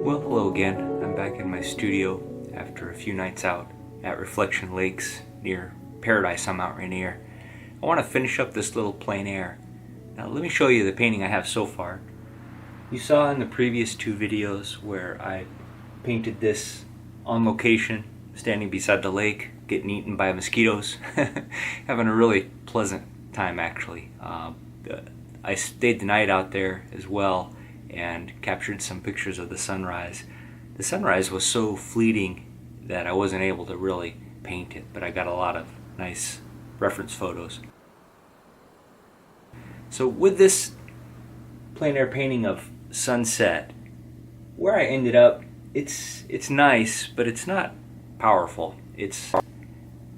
Well, hello again. I'm back in my studio after a few nights out at Reflection Lakes near Paradise on Mount Rainier. I want to finish up this little plein air. Now let me show you the painting I have so far. You saw in the previous two videos where I painted this on location, standing beside the lake, getting eaten by mosquitoes. Having a really pleasant time actually. I stayed the night out there as well and captured some pictures of the sunrise. The sunrise was so fleeting that I wasn't able to really paint it, but I got a lot of nice reference photos. So with this plein air painting of sunset, where I ended up, it's nice, but it's not powerful. It's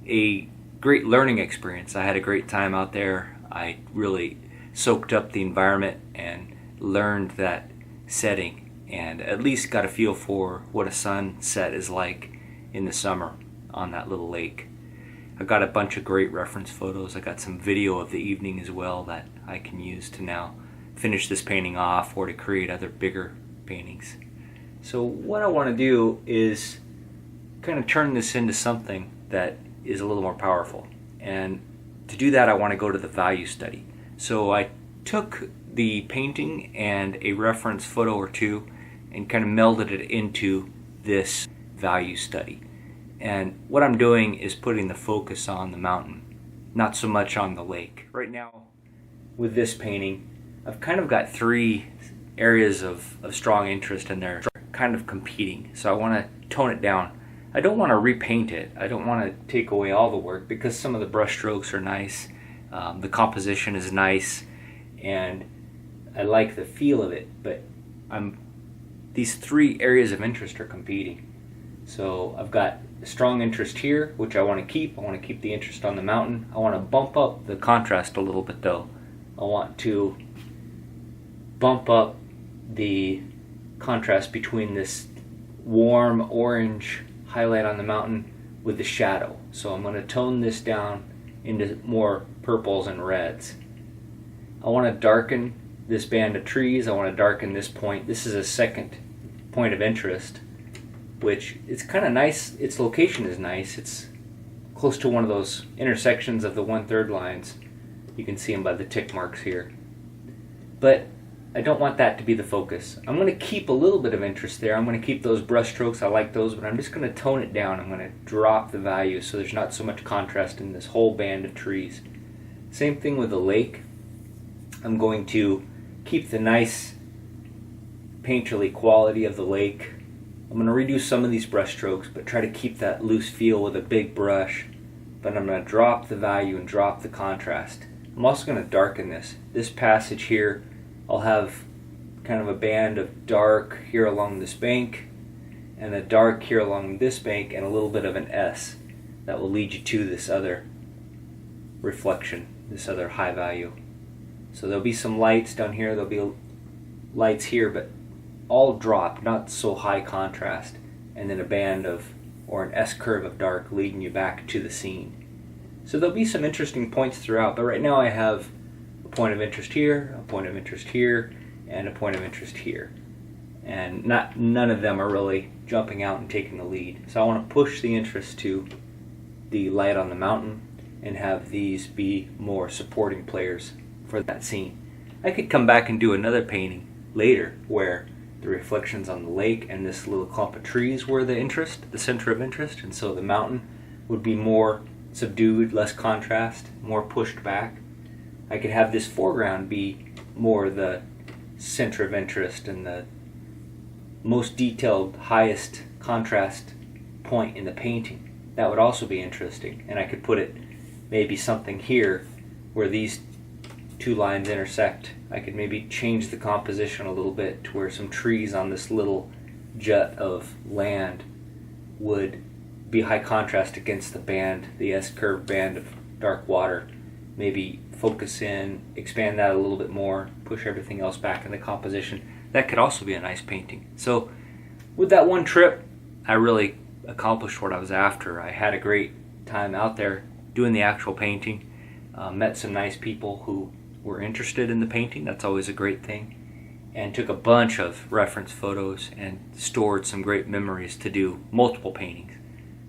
a great learning experience. I had a great time out there. I really soaked up the environment and learned that setting and at least got a feel for what a sunset is like in the summer on that little lake. I got a bunch of great reference photos. I got some video of the evening as well that I can use to now finish this painting off or to create other bigger paintings. So what I want to do is kind of turn this into something that is a little more powerful. And to do that, I want to go to the value study. So I took the painting and a reference photo or two and kind of melded it into this value study. And what I'm doing is putting the focus on the mountain, not so much on the lake. Right now, with this painting, I've kind of got three areas of strong interest and they're kind of competing. So I want to tone it down. I don't want to repaint it. I don't want to take away all the work because some of the brush strokes are nice. The composition is nice and I like the feel of it, but these three areas of interest are competing. So I've got a strong interest here, which I want to keep. I want to keep the interest on the mountain. I want to bump up the contrast a little bit though. I want to bump up the contrast between this warm orange highlight on the mountain with the shadow. So I'm going to tone this down into more purples and reds. I want to darken this band of trees. I want to darken this point. This is a second point of interest, which it's kind of nice. Its location is nice. It's close to one of those intersections of the 1/3 lines. You can see them by the tick marks here. But I don't want that to be the focus. I'm going to keep a little bit of interest there. I'm going to keep those brush strokes. I like those, but I'm just going to tone it down. I'm going to drop the value so there's not so much contrast in this whole band of trees. Same thing with the lake. I'm going to keep the nice painterly quality of the lake. I'm going to reduce some of these brush strokes, but try to keep that loose feel with a big brush. But I'm going to drop the value and drop the contrast. I'm also going to darken this. This passage here, I'll have kind of a band of dark here along this bank, and a dark here along this bank, and a little bit of an S that will lead you to this other reflection, this other high value. So there'll be some lights down here, there'll be lights here, but all dropped, not so high contrast, and then a band of, or an S curve of dark leading you back to the scene. So there'll be some interesting points throughout, but right now I have a point of interest here, a point of interest here, and a point of interest here. And none of them are really jumping out and taking the lead. So I want to push the interest to the light on the mountain and have these be more supporting players for that scene. I could come back and do another painting later where the reflections on the lake and this little clump of trees were the interest, the center of interest, and so the mountain would be more subdued, less contrast, more pushed back. I could have this foreground be more the center of interest and the most detailed, highest contrast point in the painting. That would also be interesting, and I could put it maybe something here where these two lines intersect. I could maybe change the composition a little bit to where some trees on this little jut of land would be high contrast against the band, the S-curve band of dark water. Maybe focus in, expand that a little bit more, push everything else back in the composition. That could also be a nice painting. So with that one trip, I really accomplished what I was after. I had a great time out there doing the actual painting, met some nice people who were interested in the painting. That's always a great thing. and took a bunch of reference photos and stored some great memories to do multiple paintings.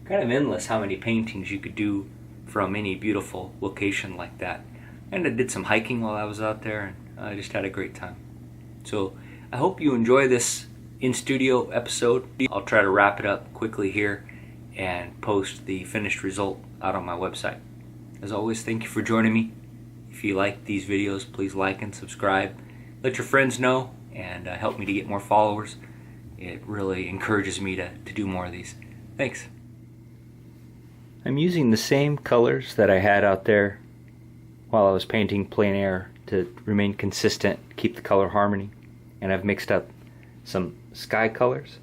Kind of endless how many paintings you could do from any beautiful location like that. And I did some hiking while I was out there, and I just had a great time. So I hope you enjoy this in-studio episode. I'll try to wrap it up quickly here and post the finished result out on my website. As always, thank you for joining me. If you like these videos, please like and subscribe. Let your friends know and help me to get more followers. It really encourages me to do more of these. Thanks. I'm using the same colors that I had out there while I was painting plein air to remain consistent, keep the color harmony. And I've mixed up some sky colors,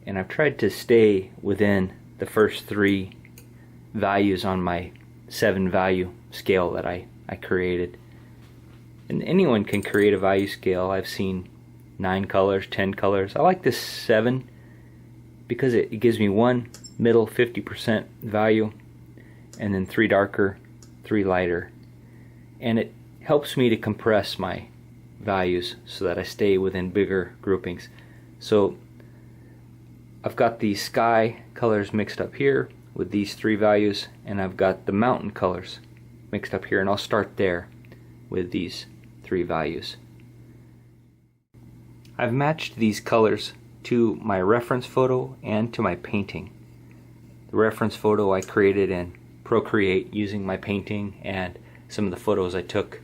and I've tried to stay within the first 3 values on my 7 value scale that I created. And anyone can create a value scale. I've seen 9 colors, 10 colors. I like this 7 because it gives me 1 middle 50% value, and then 3 darker, 3 lighter. And it helps me to compress my values so that I stay within bigger groupings. So I've got the sky colors mixed up here with these 3 values, and I've got the mountain colors mixed up here, and I'll start there with these 3 values. I've matched these colors to my reference photo and to my painting. The reference photo I created in Procreate using my painting and some of the photos I took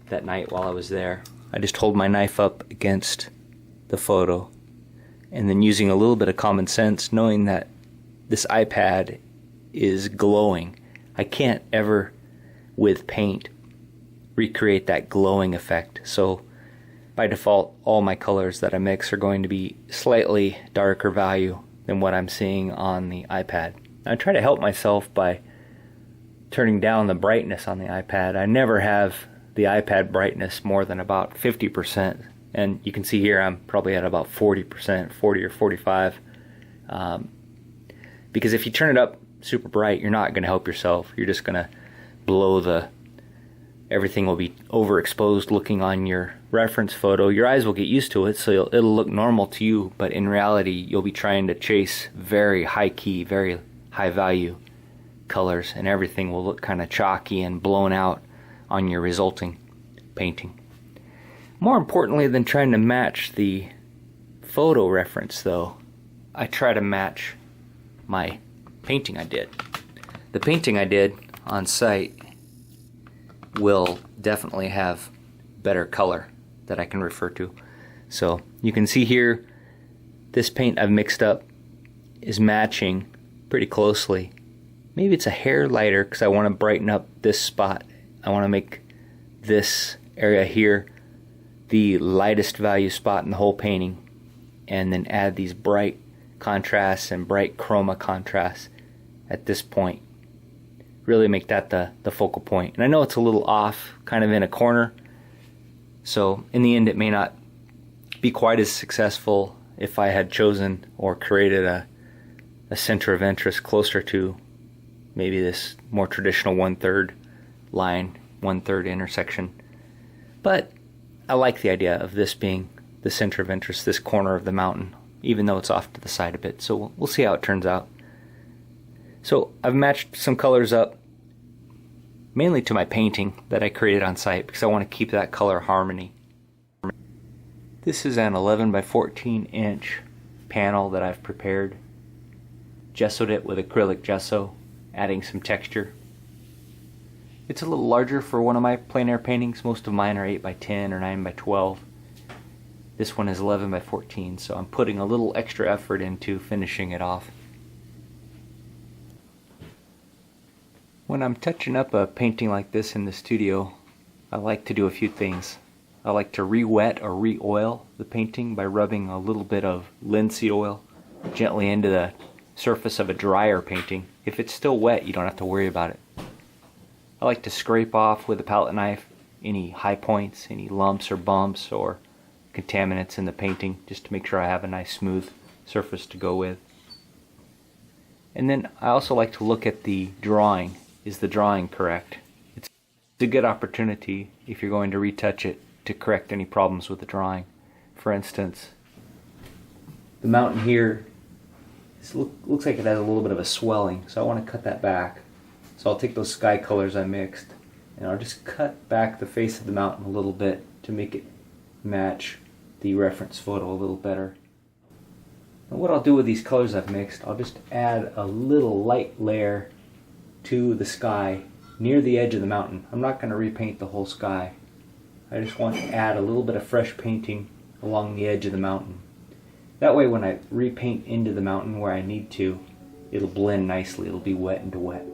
that night while I was there. I just hold my knife up against the photo, and then using a little bit of common sense, knowing that this iPad is glowing. I can't ever, with paint, recreate that glowing effect. So by default, all my colors that I mix are going to be slightly darker value than what I'm seeing on the iPad. I try to help myself by turning down the brightness on the iPad. I never have the iPad brightness more than about 50%, and you can see here I'm probably at about 40%, 40 or 45, because if you turn it up super bright, you're not going to help yourself. You're just going to blow everything will be overexposed looking on your reference photo. Your eyes will get used to it, so it'll look normal to you, but in reality you'll be trying to chase very high key, very high value colors, and everything will look kind of chalky and blown out on your resulting painting. More importantly than trying to match the photo reference, though, I try to match my painting I did. The painting I did on site will definitely have better color that I can refer to. So you can see here, this paint I've mixed up is matching pretty closely. Maybe it's a hair lighter because I want to brighten up this spot. I want to make this area here the lightest value spot in the whole painting, and then add these bright contrasts and bright chroma contrasts at this point. Really make that the focal point. And I know it's a little off, kind of in a corner, so in the end it may not be quite as successful if I had chosen or created a center of interest closer to maybe this more traditional 1/3 line, 1/3 intersection. But I like the idea of this being the center of interest, this corner of the mountain, even though it's off to the side a bit. So we'll see how it turns out. So I've matched some colors up, mainly to my painting that I created on site, because I want to keep that color harmony. This is an 11 by 14 inch panel that I've prepared. Gessoed it with acrylic gesso, adding some texture. It's a little larger for one of my plein air paintings. Most of mine are 8 by 10 or 9 by 12. This one is 11 by 14, so I'm putting a little extra effort into finishing it off. When I'm touching up a painting like this in the studio, I like to do a few things. I like to re-wet or re-oil the painting by rubbing a little bit of linseed oil gently into the surface of a drier painting. If it's still wet, you don't have to worry about it. I like to scrape off with a palette knife any high points, any lumps or bumps or contaminants in the painting, just to make sure I have a nice smooth surface to go with. And then I also like to look at the drawing. Is the drawing correct? It's a good opportunity, if you're going to retouch it, to correct any problems with the drawing. For instance, the mountain here looks like it has a little bit of a swelling, so I want to cut that back. So I'll take those sky colors I mixed and I'll just cut back the face of the mountain a little bit to make it match the reference photo a little better. And what I'll do with these colors I've mixed, I'll just add a little light layer to the sky near the edge of the mountain. I'm not going to repaint the whole sky. I just want to add a little bit of fresh painting along the edge of the mountain. That way when I repaint into the mountain where I need to, it'll blend nicely. It'll be wet into wet.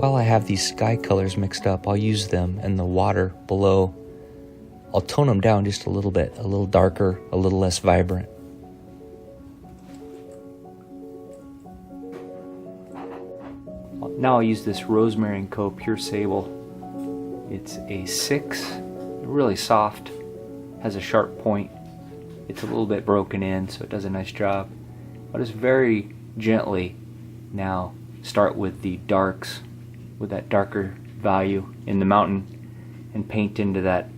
While I have these sky colors mixed up, I'll use them in the water below. I'll tone them down just a little bit, a little darker, a little less vibrant. Now I'll use this Rosemary & Co. Pure Sable. It's a 6, really soft, has a sharp point. It's a little bit broken in, so it does a nice job. I'll just very gently now start with the darks, with that darker value in the mountain, and paint into that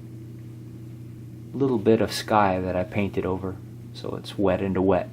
little bit of sky that I painted over, so it's wet into wet.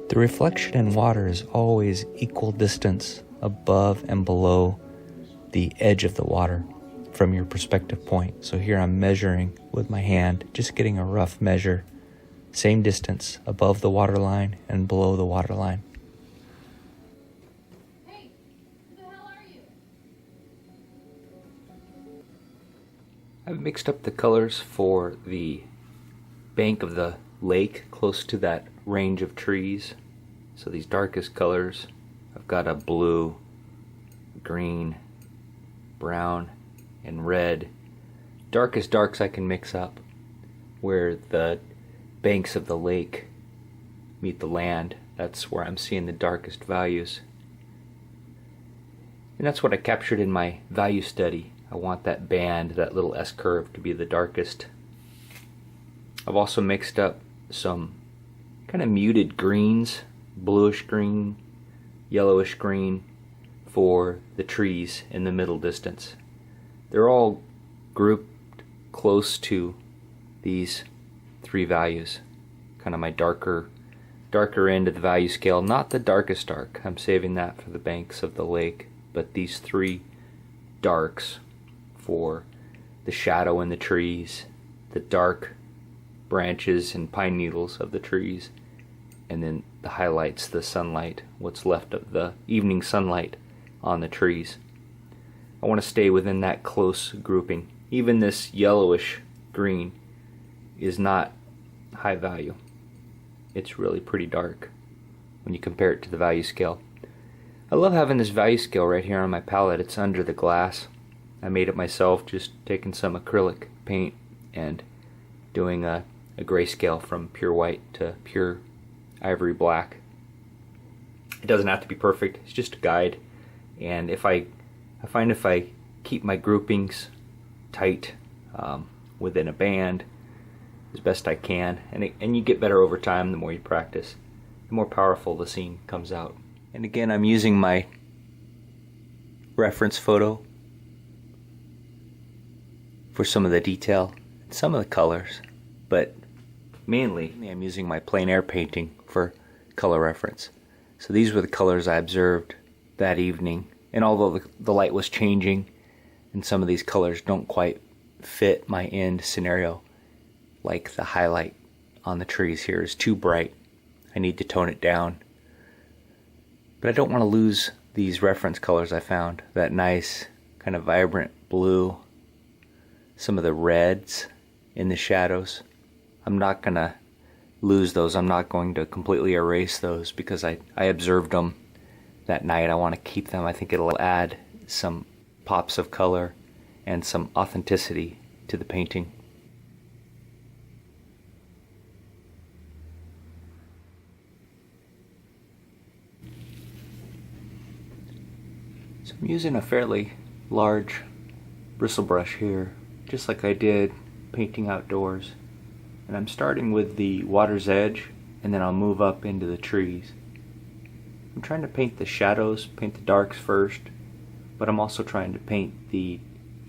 The reflection in water is always equal distance above and below the edge of the water from your perspective point. So here I'm measuring with my hand, just getting a rough measure, same distance above the water line and below the water line. Hey, who the hell are you? I've mixed up the colors for the bank of the lake close to that range of trees. So these darkest colors, I've got a blue, green, brown, and red. Darkest darks I can mix up where the banks of the lake meet the land. That's where I'm seeing the darkest values. And that's what I captured in my value study. I want that band, that little S-curve, to be the darkest. I've also mixed up some kind of muted greens, bluish green, yellowish green, for the trees in the middle distance. They're all grouped close to these three values, kind of my darker end of the value scale, not the darkest dark. I'm saving that for the banks of the lake, but these three darks for the shadow in the trees, the dark branches and pine needles of the trees, and then the highlights, the sunlight, what's left of the evening sunlight on the trees. I want to stay within that close grouping. Even this yellowish green is not high value. It's really pretty dark when you compare it to the value scale. I love having this value scale right here on my palette. It's under the glass. I made it myself, just taking some acrylic paint and doing a grayscale from pure white to pure ivory black. It doesn't have to be perfect. It's just a guide. And I find if I keep my groupings tight within a band as best I can, and you get better over time the more you practice, the more powerful the scene comes out. And again, I'm using my reference photo for some of the detail, some of the colors, but mainly I'm using my plein air painting for color reference. So these were the colors I observed that evening, and although the light was changing and some of these colors don't quite fit my end scenario, like the highlight on the trees here is too bright, I need to tone it down. But I don't want to lose these reference colors I found, that nice kind of vibrant blue, some of the reds in the shadows. I'm not going to lose those. I'm not going to completely erase those because I observed them that night. I want to keep them. I think it'll add some pops of color and some authenticity to the painting. So I'm using a fairly large bristle brush here, just like I did painting outdoors. And I'm starting with the water's edge, and then I'll move up into the trees. I'm trying to paint the shadows, paint the darks first, but I'm also trying to paint the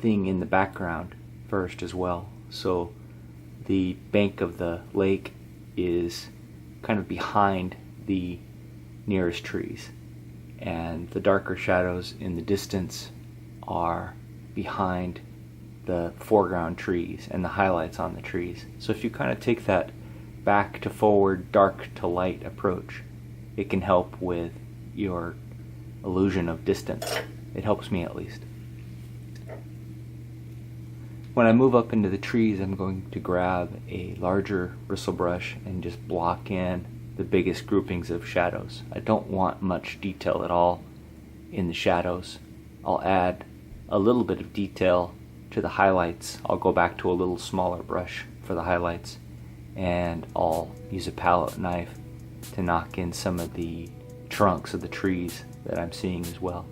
thing in the background first as well. So the bank of the lake is kind of behind the nearest trees, and the darker shadows in the distance are behind the foreground trees and the highlights on the trees. So if you kind of take that back to forward, dark to light approach, it can help with your illusion of distance. It helps me at least. When I move up into the trees, I'm going to grab a larger bristle brush and just block in the biggest groupings of shadows. I don't want much detail at all in the shadows. I'll add a little bit of detail to the highlights. I'll go back to a little smaller brush for the highlights, and I'll use a palette knife to knock in some of the trunks of the trees that I'm seeing as well.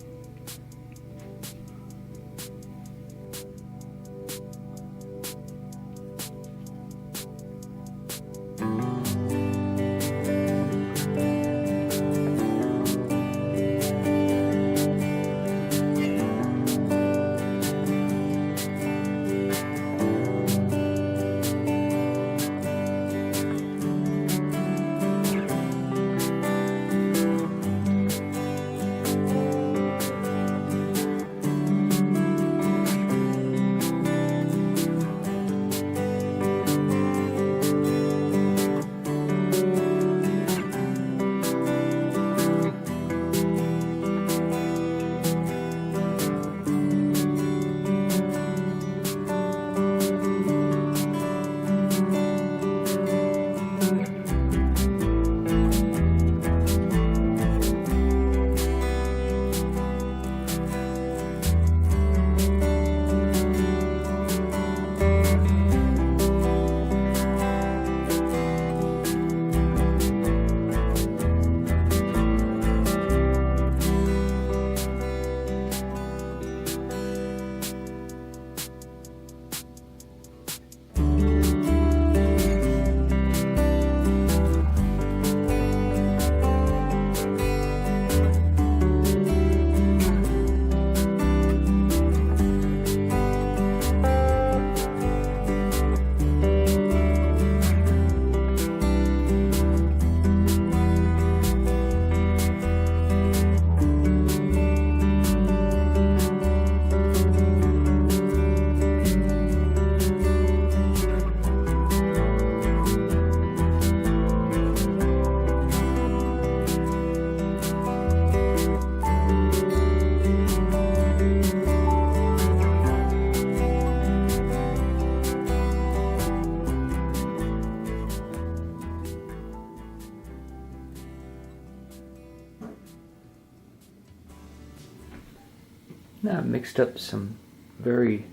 Now I've mixed up some very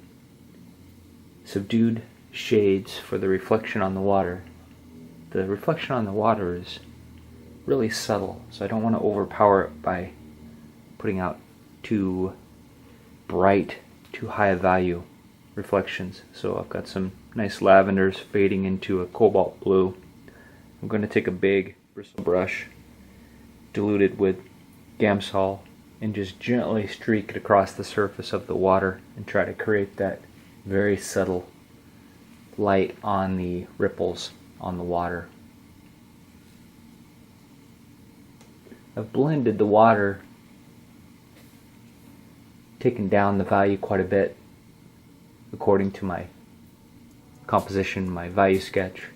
subdued shades for the reflection on the water. The reflection on the water is really subtle, so I don't want to overpower it by putting out too bright, too high a value reflections. So I've got some nice lavenders fading into a cobalt blue. I'm going to take a big bristle brush diluted with Gamsol and just gently streak it across the surface of the water and try to create that very subtle light on the ripples on the water. I've blended the water, taken down the value quite a bit according to my composition, my value sketch.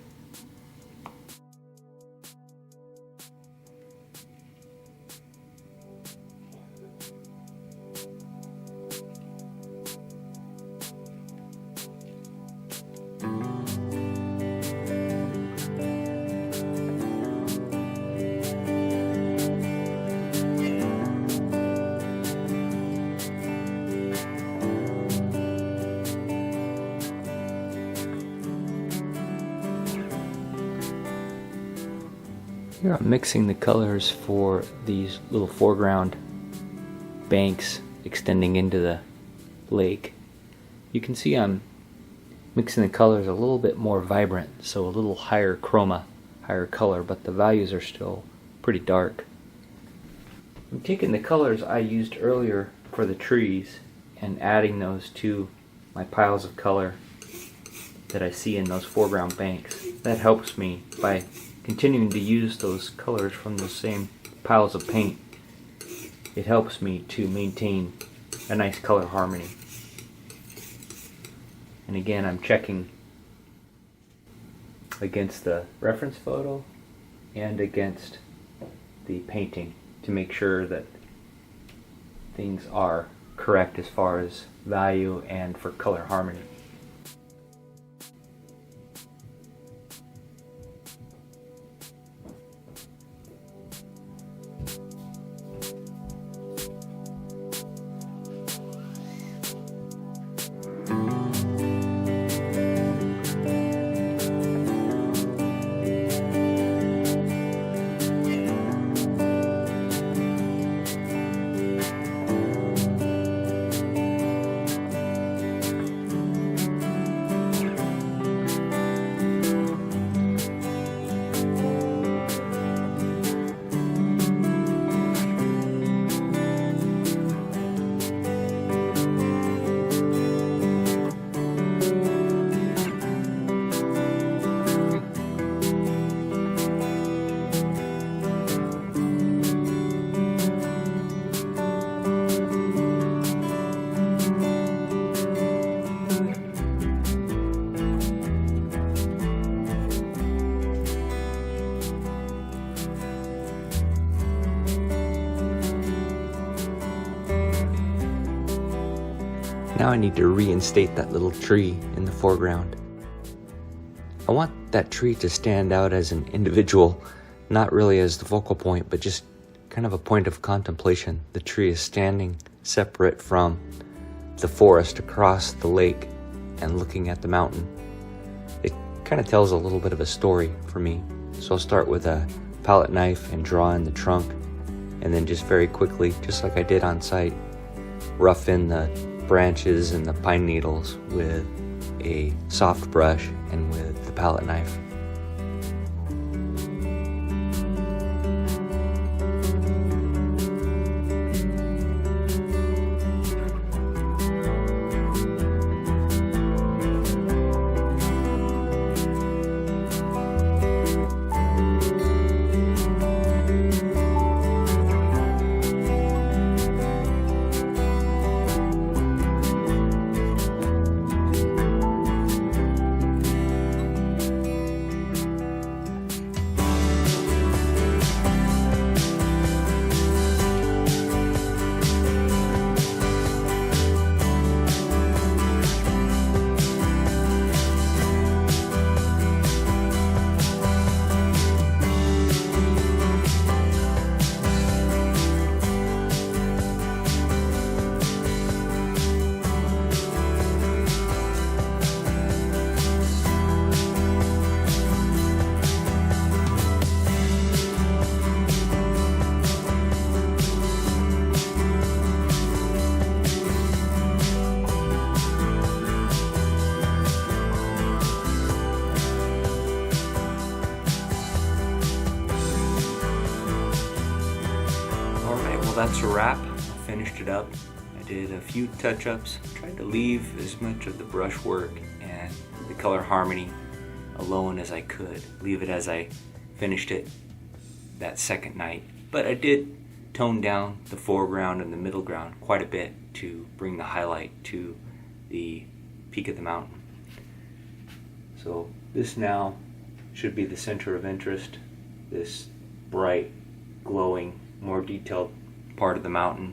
Here I'm mixing the colors for these little foreground banks extending into the lake. You can see I'm mixing the colors a little bit more vibrant, so a little higher chroma, higher color, but the values are still pretty dark. I'm taking the colors I used earlier for the trees and adding those to my piles of color that I see in those foreground banks. That helps me by continuing to use those colors from the same piles of paint. It helps me to maintain a nice color harmony. And again, I'm checking against the reference photo and against the painting to make sure that things are correct as far as value and for color harmony. Now I need to reinstate that little tree in the foreground. I want that tree to stand out as an individual, not really as the focal point, but just kind of a point of contemplation. The tree is standing separate from the forest across the lake and looking at the mountain. It kind of tells a little bit of a story for me. So I'll start with a palette knife and draw in the trunk, and then just very quickly, just like I did on site, rough in the branches and the pine needles with a soft brush and with the palette knife. that's a wrap. I finished it up. I did a few touch-ups. Tried to leave as much of the brushwork and the color harmony alone as I could. Leave it as I finished it that second night. But I did tone down the foreground and the middle ground quite a bit to bring the highlight to the peak of the mountain. So this now should be the center of interest, this bright, glowing, more detailed part of the mountain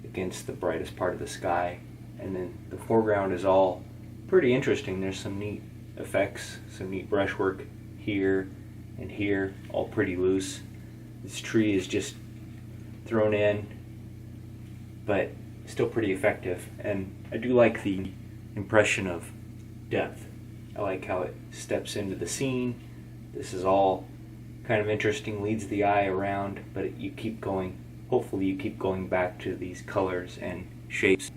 against the brightest part of the sky. And then the foreground is all pretty interesting. There's some neat effects, some neat brushwork here and here, all pretty loose. This tree is just thrown in, but still pretty effective. And I do like the impression of depth. I like how it steps into the scene. This is all kind of interesting, leads the eye around, but you keep going. Hopefully you keep going back to these colors and shapes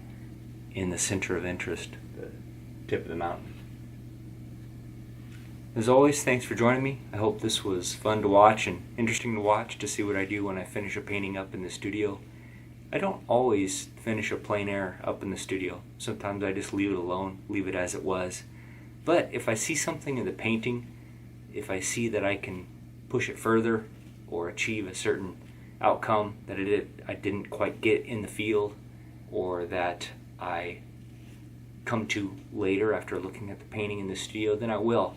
in the center of interest, the tip of the mountain. As always, thanks for joining me. I hope this was fun to watch and interesting to watch, to see what I do when I finish a painting up in the studio. I don't always finish a plein air up in the studio. Sometimes I just leave it alone, leave it as it was. But if I see something in the painting, if I see that I can push it further or achieve a certain outcome that I didn't quite get in the field, or that I come to later after looking at the painting in the studio, then I will.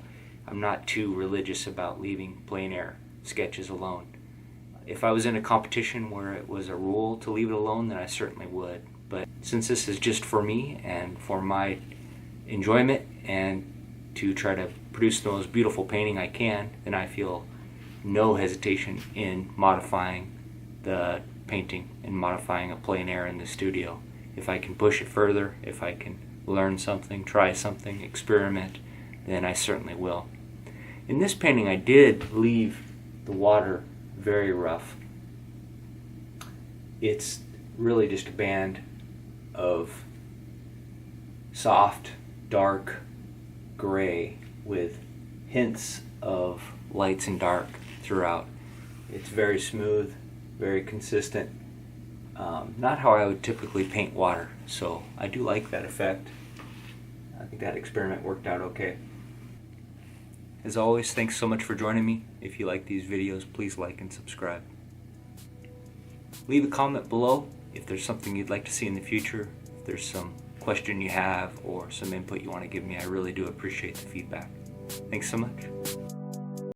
I'm not too religious about leaving plein air sketches alone. If I was in a competition where it was a rule to leave it alone, then I certainly would. But since this is just for me and for my enjoyment and to try to produce the most beautiful painting I can, then I feel no hesitation in modifying the painting and modifying a plein air in the studio. If I can push it further, if I can learn something, try something, experiment, then I certainly will. In this painting I did leave the water very rough. It's really just a band of soft, dark gray with hints of lights and dark throughout. It's very smooth, very consistent. Not how I would typically paint water, so I do like that effect. I think that experiment worked out okay. As always, thanks so much for joining me. If you like these videos, please like and subscribe. Leave a comment below if there's something you'd like to see in the future, if there's some question you have or some input you want to give me. I really do appreciate the feedback. Thanks so much.